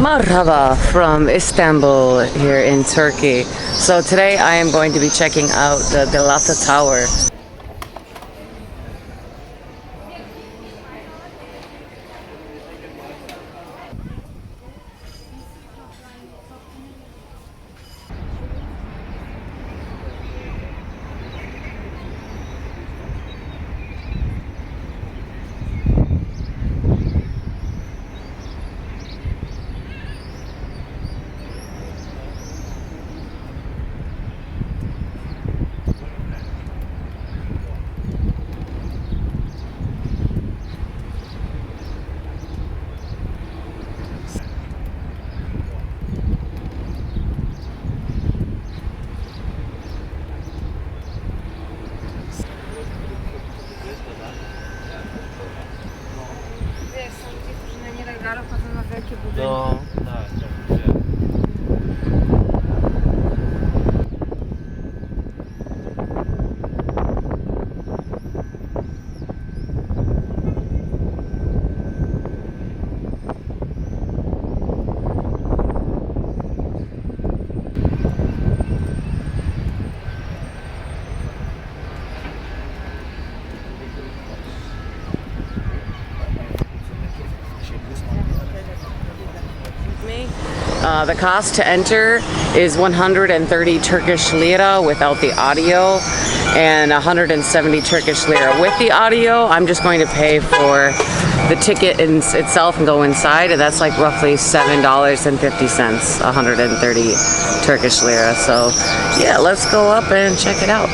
Marhaba from Istanbul here in Turkey. So today I am going to be checking out the Galata Tower. No, tak, tak, wiem. The cost to enter is 130 Turkish lira without the audio and 170 Turkish lira with the audio. I'm just going to pay for the ticket itself and go inside, and that's like roughly $7.50, 130 Turkish lira. So yeah, let's go up and check it out.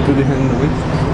Do they hang the weight?